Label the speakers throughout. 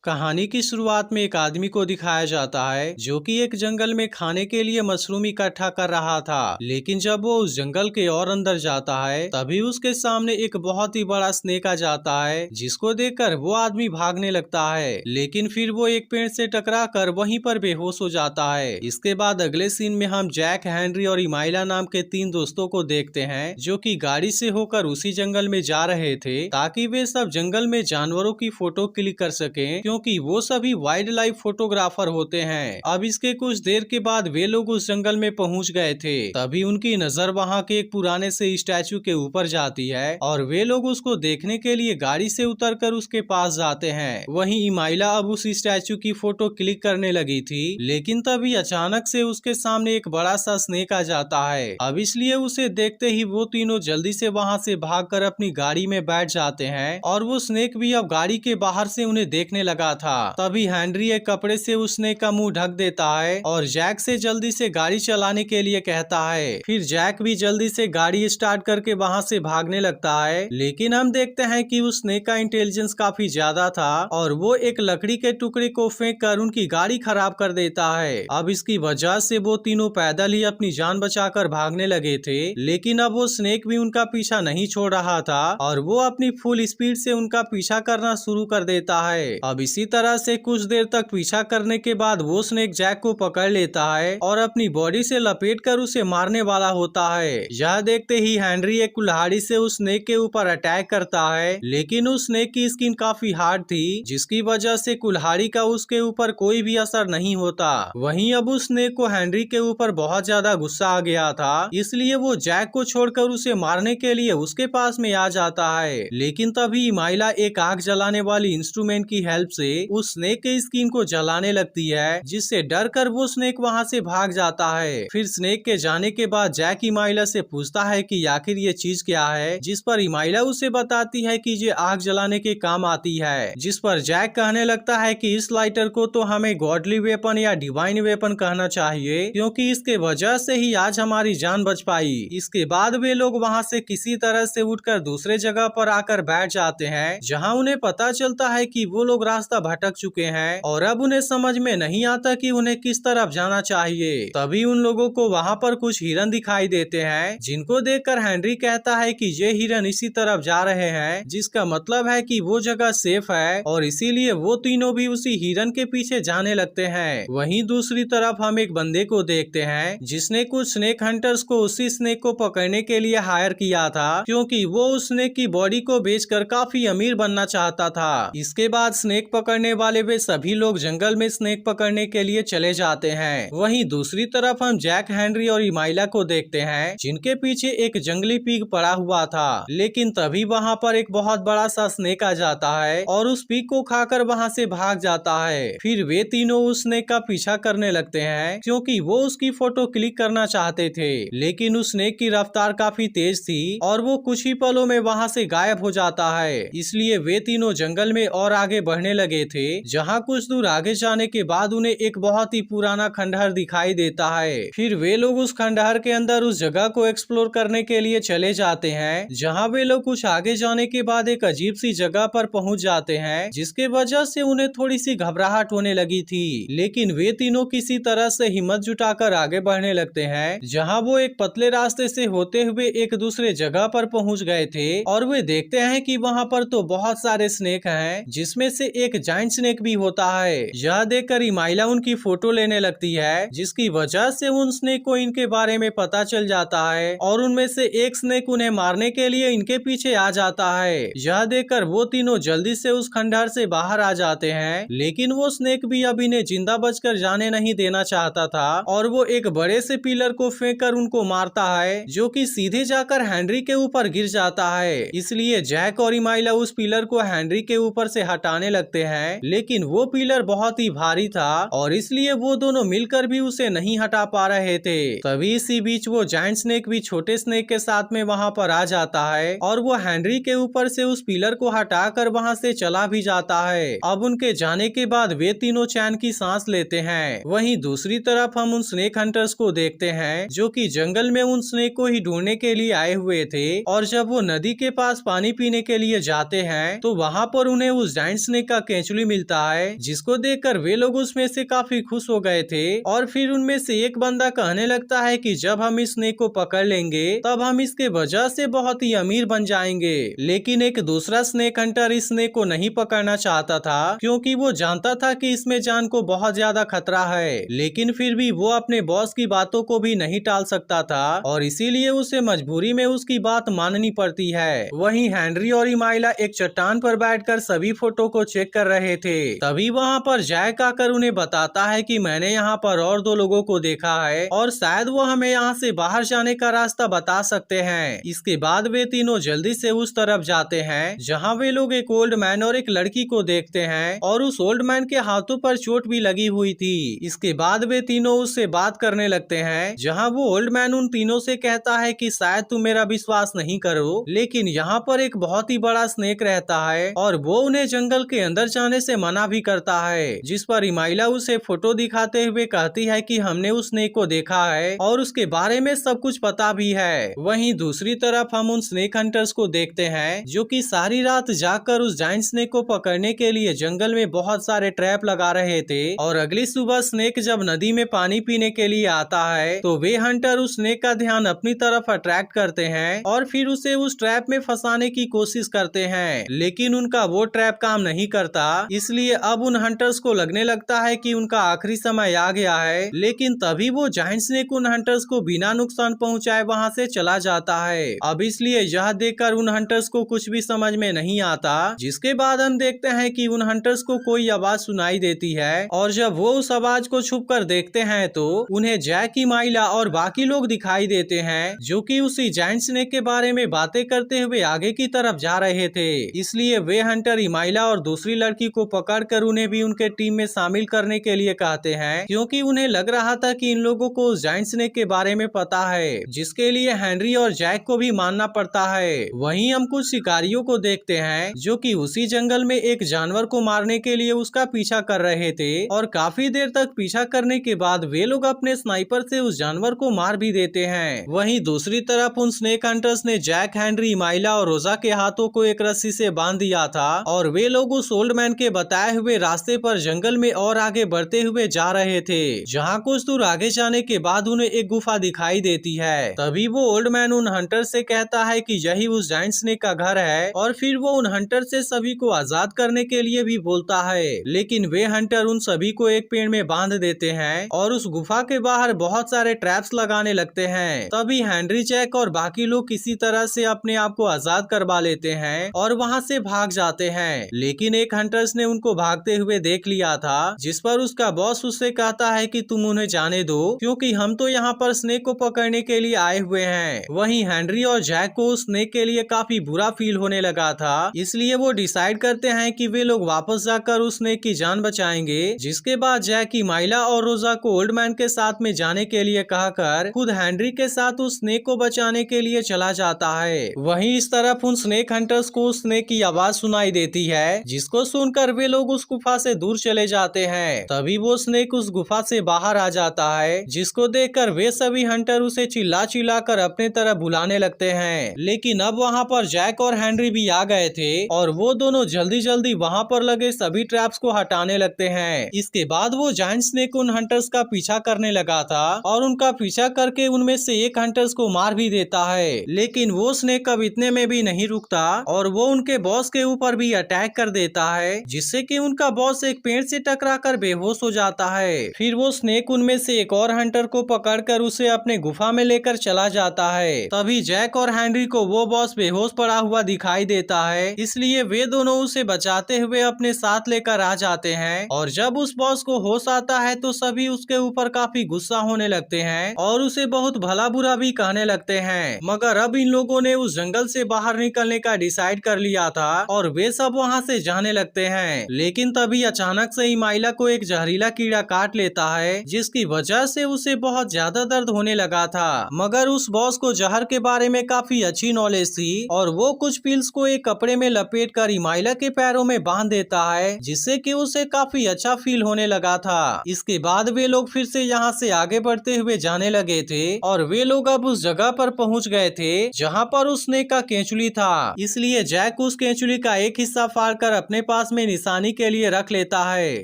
Speaker 1: कहानी की शुरुआत में एक आदमी को दिखाया जाता है जो कि एक जंगल में खाने के लिए मशरूम इकट्ठा कर रहा था। लेकिन जब वो उस जंगल के और अंदर जाता है तभी उसके सामने एक बहुत ही बड़ा स्नेक आ जाता है, जिसको देखकर वो आदमी भागने लगता है। लेकिन फिर वो एक पेड़ से टकरा कर वहीं पर बेहोश हो जाता है। इसके बाद अगले सीन में हम जैक, हेनरी और इमाइला नाम के तीन दोस्तों को देखते हैं जो कि गाड़ी से होकर उसी जंगल में जा रहे थे ताकि वे सब जंगल में जानवरों की फोटो क्लिक कर सकें, क्योंकि वो सभी वाइल्ड लाइफ फोटोग्राफर होते हैं। अब इसके कुछ देर के बाद वे लोग उस जंगल में पहुंच गए थे। तभी उनकी नजर वहां के एक पुराने से स्टैचू के ऊपर जाती है और वे लोग उसको देखने के लिए गाड़ी से उतरकर उसके पास जाते हैं। वहीं इमाइला अब उस स्टैचू की फोटो क्लिक करने लगी थी, लेकिन तभी अचानक से उसके सामने एक बड़ा सा स्नेक आ जाता है। अब इसलिए उसे देखते ही वो तीनों जल्दी से वहां से भागकर अपनी गाड़ी में बैठ जाते हैं और वो स्नेक भी अब गाड़ी के बाहर से उन्हें देखने लगा था। तभी हेनरी एक कपड़े से उस स्नेक का मुंह ढक देता है और जैक से जल्दी से गाड़ी चलाने के लिए कहता है। फिर जैक भी जल्दी से गाड़ी स्टार्ट करके वहां से भागने लगता है। लेकिन हम देखते हैं कि उस स्नेक का इंटेलिजेंस काफी ज्यादा था और वो एक लकड़ी के टुकड़े को फेंक कर उनकी गाड़ी खराब कर देता है। अब इसकी वजह से वो तीनों पैदल ही अपनी जान बचाकर भागने लगे थे। लेकिन अब वो स्नेक भी उनका पीछा नहीं छोड़ रहा था और वो अपनी फुल स्पीड से उनका पीछा करना शुरू कर देता है। अब इसी तरह से कुछ देर तक पीछा करने के बाद वो स्नेक जैक को पकड़ लेता है और अपनी बॉडी से लपेटकर उसे मारने वाला होता है। यह देखते ही हेनरी एक कुल्हाड़ी से उस स्नेक के ऊपर अटैक करता है, लेकिन उस स्नेक की स्किन काफी हार्ड थी जिसकी वजह से कुल्हाड़ी का उसके ऊपर कोई भी असर नहीं होता। वहीं अब उस स्नेक को हेनरी के ऊपर बहुत ज्यादा गुस्सा आ गया था, इसलिए वो जैक को छोड़कर उसे मारने के लिए उसके पास में आ जाता है। लेकिन तभी इमाइला एक आग जलाने वाली इंस्ट्रूमेंट की हेल्प से उस स्नेक के स्किन को जलाने लगती है, जिससे डर कर वो स्नेक वहां से भाग जाता है। फिर स्नेक के जाने के बाद जैक इमाइला से पूछता है कि आखिर ये चीज क्या है, जिस पर इमाइला उसे बताती है कि ये आग जलाने के काम आती है। जिस पर जैक कहने लगता है कि इस लाइटर को तो हमें गॉडली वेपन या डिवाइन वेपन कहना चाहिए, क्योंकि इसके वजह से ही आज हमारी जान बच पाई। इसके बाद वे लोग वहाँ से किसी तरह से उठकर दूसरे जगह पर आकर बैठ जाते हैं, जहाँ उन्हें पता चलता है कि वो लोग रास्ता भटक चुके हैं और अब उन्हें समझ में नहीं आता कि उन्हें किस तरफ जाना चाहिए। तभी उन लोगों को वहाँ पर कुछ हिरन दिखाई देते हैं, जिनको देखकर हेनरी कहता है कि ये हिरन इसी तरफ जा रहे हैं, जिसका मतलब है कि वो जगह सेफ है और इसीलिए वो तीनों भी उसी हिरन के पीछे जाने लगते हैं। वहीं दूसरी तरफ हम एक बंदे को देखते हैं जिसने कुछ स्नेक हंटर्स को उसी स्नेक को पकड़ने के लिए हायर किया था, क्योंकि वो उस स्नेक की बॉडी को बेचकर काफी अमीर बनना चाहता था। इसके बाद स्नेक पकड़ने वाले वे सभी लोग जंगल में स्नेक पकड़ने के लिए चले जाते हैं। वहीं दूसरी तरफ हम जैक, हेनरी और इमाइला को देखते हैं जिनके पीछे एक जंगली पिग पड़ा हुआ था। लेकिन तभी वहाँ पर एक बहुत बड़ा सा स्नेक आ जाता है और उस पिग को खाकर वहाँ से भाग जाता है। फिर वे तीनों उस स्नेक का पीछा करने लगते हैं, क्योंकि वो उसकी फोटो क्लिक करना चाहते थे। लेकिन उस स्नेक की रफ्तार काफी तेज थी और वो कुछ ही पलों में वहाँ से गायब हो जाता है। इसलिए वे तीनों जंगल में और आगे बढ़ने लगे थे, जहाँ कुछ दूर आगे जाने के बाद उन्हें एक बहुत ही पुराना खंडहर दिखाई देता है। फिर वे लोग उस खंडहर के अंदर उस जगह को एक्सप्लोर करने के लिए चले जाते हैं, जहाँ वे लोग कुछ आगे जाने के बाद एक अजीब सी जगह पर पहुँच जाते हैं, जिसके वजह से उन्हें थोड़ी सी घबराहट होने लगी थी। लेकिन वे तीनों किसी तरह से हिम्मत जुटाकर आगे बढ़ने लगते हैं, जहाँ वो एक पतले रास्ते से होते हुए एक दूसरे जगह पर पहुँच गए थे और वे देखते हैं कि वहाँ पर तो बहुत सारे स्नेक हैं, जिसमें से एक जाइंट स्नेक भी होता है। यह देखकर इमाइला उनकी फोटो लेने लगती है, जिसकी वजह से उन स्नेक को इनके बारे में पता चल जाता है और उनमें से एक स्नेक उन्हें मारने के लिए इनके पीछे आ जाता है। यह देखकर वो तीनों जल्दी से उस खंडहर से बाहर आ जाते हैं, लेकिन वो स्नेक भी अब इन्हें जिंदा बचकर जाने नहीं देना चाहता था और वो एक बड़े से पिलर को फेंक कर उनको मारता है, जो कि सीधे जाकर हेनरी के ऊपर गिर जाता है। इसलिए जैक और इमाइला उस पिलर को हेनरी के ऊपर से हटाने लगते हैं, लेकिन वो पिलर बहुत ही भारी था और इसलिए वो दोनों मिलकर भी उसे नहीं हटा पा रहे थे। तभी इसी बीच वो जायंट स्नेक भी छोटे स्नेक के साथ में वहाँ पर आ जाता है और वो हेनरी के ऊपर से उस पिलर को हटाकर वहाँ से चला भी जाता है। अब उनके जाने के बाद वे तीनों चैन की सांस लेते हैं। वहीं दूसरी तरफ हम उन स्नेक हंटर्स को देखते हैं जो कि जंगल में उन स्नेक को ही ढूंढने के लिए आए हुए थे और जब वो नदी के पास पानी पीने के लिए जाते हैं तो वहाँ पर उन्हें उस जायंट स्नेक का केंचुली मिलता है, जिसको देखकर वे लोग उसमें से काफी खुश हो गए थे। और फिर उनमें से एक बंदा कहने लगता है कि जब हम इस स्नेक को पकड़ लेंगे तब हम इसके वजह से बहुत ही अमीर बन जाएंगे। लेकिन एक दूसरा स्नेक हंटर इस स्नेक को नहीं पकड़ना चाहता था, क्योंकि वो जानता था कि इसमें जान को बहुत ज्यादा खतरा है। लेकिन फिर भी वो अपने बॉस की बातों को भी नहीं टाल सकता था और इसीलिए उसे मजबूरी में उसकी बात माननी पड़ती है। वहीं हेनरी और इमाइला एक चट्टान पर बैठकर सभी फोटो को चेक कर रहे थे। तभी वहाँ पर जैक आकर उन्हें बताता है कि मैंने यहाँ पर और 2 लोगों को देखा है और शायद वो हमें यहाँ से बाहर जाने का रास्ता बता सकते हैं। इसके बाद वे तीनों जल्दी से उस तरफ जाते हैं जहाँ वे लोग एक ओल्ड मैन और एक लड़की को देखते हैं और उस ओल्ड मैन के हाथों पर चोट भी लगी हुई थी। इसके बाद वे तीनों उससे बात करने लगते हैं, जहाँ वो ओल्ड मैन उन तीनों से कहता है कि शायद तुम मेरा विश्वास नहीं करो, लेकिन यहाँ पर एक बहुत ही बड़ा स्नेक रहता है और वो उन्हें जंगल के अंदर जाने से मना भी करता है। जिस पर इमाइला उसे फोटो दिखाते हुए कहती है कि हमने उस स्नेक को देखा है और उसके बारे में सब कुछ पता भी है। वहीं दूसरी तरफ हम उन स्नेक हंटर्स को देखते हैं जो कि सारी रात जाकर उस जायंट स्नेक को पकड़ने के लिए जंगल में बहुत सारे ट्रैप लगा रहे थे। और अगली सुबह स्नेक जब नदी में पानी पीने के लिए आता है तो वे हंटर उस स्नेक का ध्यान अपनी तरफ अट्रैक्ट करते हैं और फिर उसे उस ट्रैप में फंसाने की कोशिश करते हैं, लेकिन उनका वो ट्रैप काम नहीं करता। इसलिए अब उन हंटर्स को लगने लगता है कि उनका आखिरी समय आ गया है। लेकिन तभी वो जायंट स्नेक उन हंटर्स को बिना नुकसान पहुंचाए वहां से चला जाता है। अब इसलिए यह देखकर उन हंटर्स को कुछ भी समझ में नहीं आता। जिसके बाद हम देखते हैं कि उन हंटर्स को कोई आवाज सुनाई देती है और जब वो उस आवाज को छुप कर देखते हैं तो उन्हें जैक, इमाइला और बाकी लोग दिखाई देते हैं जो कि उसी जायंट स्नेक के बारे में बातें करते हुए आगे की तरफ जा रहे थे। इसलिए वे हंटर इमाइला और दूसरी लड़की को पकड़कर उन्हें भी उनके टीम में शामिल करने के लिए कहते हैं, क्योंकि उन्हें लग रहा था कि इन लोगों को उस जायंट स्नेक के बारे में पता है, जिसके लिए हेनरी और जैक को भी मानना पड़ता है। वहीं हम कुछ शिकारियों को देखते हैं जो कि उसी जंगल में एक जानवर को मारने के लिए उसका पीछा कर रहे थे और काफी देर तक पीछा करने के बाद वे लोग अपने स्नाइपर से उस जानवर को मार भी देते हैं। वहीं दूसरी तरफ उन स्नेक हंटर्स ने जैक, हेनरी, इमाइला और रोजा के हाथों को एक रस्सी से बांध दिया था और वे लोग उस ओल्ड मैन के बताए हुए रास्ते पर जंगल में और आगे बढ़ते हुए जा रहे थे, जहाँ कुछ दूर आगे जाने के बाद उन्हें एक गुफा दिखाई देती है। तभी वो ओल्ड मैन उन हंटर से कहता है कि यही उस जायंट स्नेक का घर है और फिर वो उन हंटर से सभी को आजाद करने के लिए भी बोलता है। लेकिन वे हंटर उन सभी को एक पेड़ में बांध देते हैं और उस गुफा के बाहर बहुत सारे ट्रैप्स लगाने लगते हैं। तभी हेनरी, जैक और बाकी लोग किसी तरह से अपने आप को आजाद करवा लेते हैं और वहाँ से भाग जाते हैं। लेकिन एक हंटर्स ने उनको भागते हुए देख लिया था, जिस पर उसका बॉस उससे कहता है कि तुम उन्हें जाने दो, क्योंकि हम तो यहाँ पर स्नेक को पकड़ने के लिए आए हुए हैं। वहीं हेनरी और जैक को उस स्नेक के लिए काफी बुरा फील होने लगा था, इसलिए वो डिसाइड करते हैं कि वे लोग वापस जाकर उस स्नेक की जान बचाएंगे। जिसके बाद जैक, इमाइला और रोजा को ओल्ड मैन के साथ में जाने के लिए कहकर खुद हेनरी के साथ उस स्नेक को बचाने के लिए चला जाता है। वहीं इस तरफ उन स्नेक हंटर्स को उस स्नेक की आवाज सुनाई देती है, जिसको सुनकर वे लोग उस गुफा से दूर चले जाते हैं। तभी वो स्नेक उस गुफा से बाहर आ जाता है, जिसको देखकर वे सभी हंटर उसे चिल्ला चिल्ला कर अपने तरफ बुलाने लगते हैं। लेकिन अब वहाँ पर जैक और हेनरी भी आ गए थे और वो दोनों जल्दी जल्दी वहाँ पर लगे सभी ट्रैप्स को हटाने लगते हैं। इसके बाद वो जायंट स्नेक उन हंटर्स का पीछा करने लगा था और उनका पीछा करके उनमें से एक हंटर्स को मार भी देता है। लेकिन वो स्नेक अब इतने में भी नहीं रुकता और वो उनके बॉस के ऊपर भी अटैक कर देता है, जिससे कि उनका बॉस एक पेड़ से टकराकर बेहोश हो जाता है। फिर वो स्नेक उनमें से एक और हंटर को पकड़कर उसे अपने गुफा में लेकर चला जाता है। तभी जैक और हेनरी को वो बॉस बेहोश पड़ा हुआ दिखाई देता है, इसलिए वे दोनों उसे बचाते हुए अपने साथ लेकर आ जाते हैं। और जब उस बॉस को होश आता है तो सभी उसके ऊपर काफी गुस्सा होने लगते हैं और उसे बहुत भला बुरा भी कहने लगते हैं। मगर अब इन लोगों ने उस जंगल से बाहर निकलने का डिसाइड कर लिया था और वे सब वहाँ से जाने लगते हैं। लेकिन तभी अचानक से इमाइला को एक जहरीला कीड़ा काट लेता है, जिसकी वजह से उसे बहुत ज्यादा दर्द होने लगा था। मगर उस बॉस को जहर के बारे में काफी अच्छी नॉलेज थी और वो कुछ पिल्स को एक कपड़े में लपेट कर इमाइला के पैरों में बांध देता है, जिससे कि उसे काफी अच्छा फील होने लगा था। इसके बाद वे लोग फिर से यहाँ से आगे बढ़ते हुए जाने लगे थे और वे लोग अब उस जगह पर पहुँच गए थे जहाँ पर उस स्नेक का केंचुली था। इसलिए जैक उस केंचुली का एक हिस्सा फाड़ कर अपने पास पास में निशानी के लिए रख लेता है।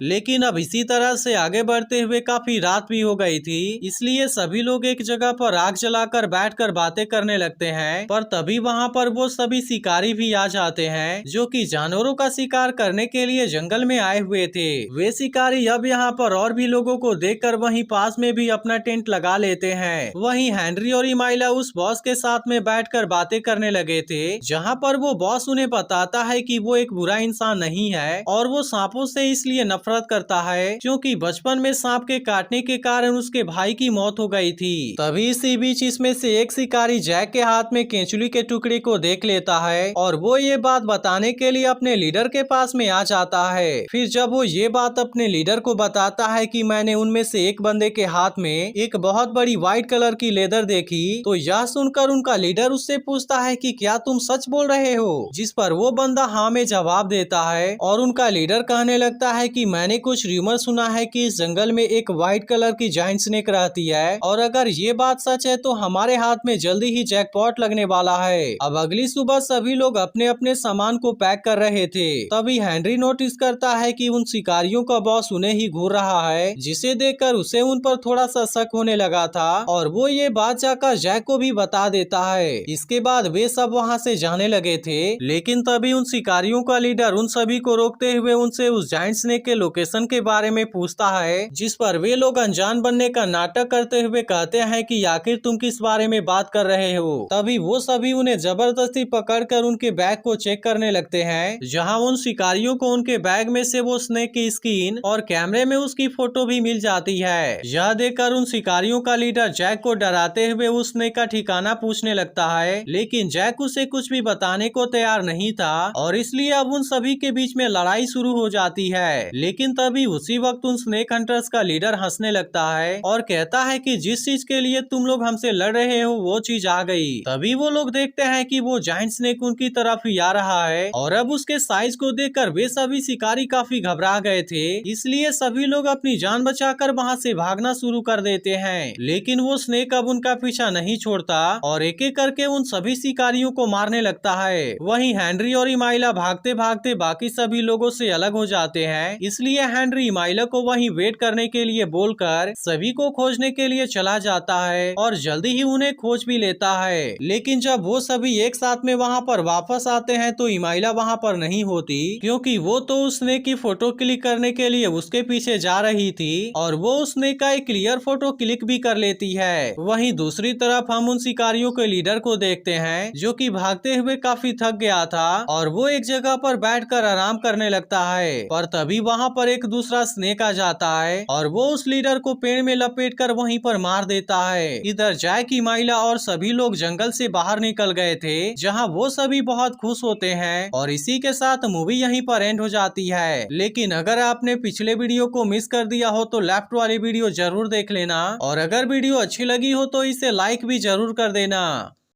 Speaker 1: लेकिन अब इसी तरह से आगे बढ़ते हुए काफी रात भी हो गई थी, इसलिए सभी लोग एक जगह पर आग जलाकर बैठकर बातें करने लगते हैं। पर तभी वहाँ पर वो सभी शिकारी भी आ जाते हैं जो कि जानवरों का शिकार करने के लिए जंगल में आए हुए थे। वे शिकारी अब यहाँ पर और भी लोगों को देखकर वहीं पास में भी अपना टेंट लगा लेते हैं। वहीं हेनरी और इमाइला उस बॉस के साथ में बैठकर बातें करने लगे थे, जहाँ पर वो बॉस उन्हें बताता है कि वो एक बुरा इंसान नहीं है और वो सांपों से इसलिए नफरत करता है क्योंकि बचपन में सांप के काटने के कारण उसके भाई की मौत हो गई थी। तभी इसी बीच इसमें से एक शिकारी जैक के हाथ में केंचुली के टुकड़े को देख लेता है और वो ये बात बताने के लिए अपने लीडर के पास में आ जाता है। फिर जब वो ये बात अपने लीडर को बताता है कि मैंने उनमें से एक बंदे के हाथ में एक बहुत बड़ी व्हाइट कलर की लेदर देखी, तो यह सुनकर उनका लीडर उससे पूछता है कि क्या तुम सच बोल रहे हो, जिस पर वो बंदा हाँ में जवाब देता है और उनका लीडर कहने लगता है कि मैंने कुछ र्यूमर सुना है कि इस जंगल में एक व्हाइट कलर की जायंट स्नेक रहती है और अगर ये बात सच है तो हमारे हाथ में जल्दी ही जैकपॉट लगने वाला है। अब अगली सुबह सभी लोग अपने अपने सामान को पैक कर रहे थे। तभी हेनरी नोटिस करता है कि उन शिकारियों का बॉस उन्हें ही घूर रहा है, जिसे देखकर उसे उन पर थोड़ा सा शक होने लगा था और वो ये बात जाकर जैक को भी बता देता है। इसके बाद वे सब वहाँ से जाने लगे थे, लेकिन तभी उन शिकारियों का लीडर उन सभी को रोकते हुए उनसे उस जायंट स्नेक के लोकेशन के बारे में पूछता है, जिस पर वे लोग अनजान बनने का नाटक करते हुए कहते हैं कि आखिर तुम किस बारे में बात कर रहे हो। तभी वो सभी उन्हें जबरदस्ती पकड़कर उनके बैग को चेक करने लगते हैं, जहां उन शिकारियों को उनके बैग में से वो स्नेक की स्किन और कैमरे में उसकी फोटो भी मिल जाती है। यह देखकर उन शिकारियों का लीडर जैक को डराते हुए उस स्नेक का ठिकाना पूछने लगता है, लेकिन जैक उसे कुछ भी बताने को तैयार नहीं था और इसलिए अब उन सभी के बीच में लड़ाई शुरू हो जाती है। लेकिन तभी उसी वक्त उन स्नेक हंटर्स का लीडर हंसने लगता है और कहता है कि जिस चीज के लिए तुम लोग हमसे लड़ रहे हो वो चीज आ गई। तभी वो लोग देखते हैं कि वो जायंट स्नेक उनकी तरफ ही आ रहा है और अब उसके साइज को देखकर वे सभी शिकारी काफी घबरा गए थे, इसलिए सभी लोग अपनी जान बचाकर वहाँ से भागना शुरू कर देते हैं। लेकिन वो स्नेक अब उनका पीछा नहीं छोड़ता और एक एक करके उन सभी शिकारियों को मारने लगता है। वहीं हेनरी और इमाइला भागते भागते बाकी सभी लोगों से अलग हो जाते हैं, इसलिए हेनरी इमाइला को वहीं वेट करने के लिए बोलकर सभी को खोजने के लिए चला जाता है और जल्दी ही उन्हें खोज भी लेता है। लेकिन जब वो सभी एक साथ में वहाँ पर वापस आते हैं तो इमाइला वहाँ पर नहीं होती, क्योंकि वो तो उस स्नेक की फोटो क्लिक करने के लिए उसके पीछे जा रही थी और वो उस स्नेक का एक क्लियर फोटो क्लिक भी कर लेती है। वहीं दूसरी तरफ हम उन शिकारियों के लीडर को देखते हैं जो कि भागते हुए काफी थक गया था और वो एक जगह पर बैठकर आराम करने लगता है। पर तभी वहाँ पर एक दूसरा स्नेक आ जाता है और वो उस लीडर को पेड़ में लपेटकर वहीं पर मार देता है। इधर जैक, इमाइला और सभी लोग जंगल से बाहर निकल गए थे, जहाँ वो सभी बहुत खुश होते हैं और इसी के साथ मूवी यहीं पर एंड हो जाती है। लेकिन अगर आपने पिछले वीडियो को मिस कर दिया हो तो लेफ्ट वाली वीडियो जरूर देख लेना और अगर वीडियो अच्छी लगी हो तो इसे लाइक भी जरूर कर देना।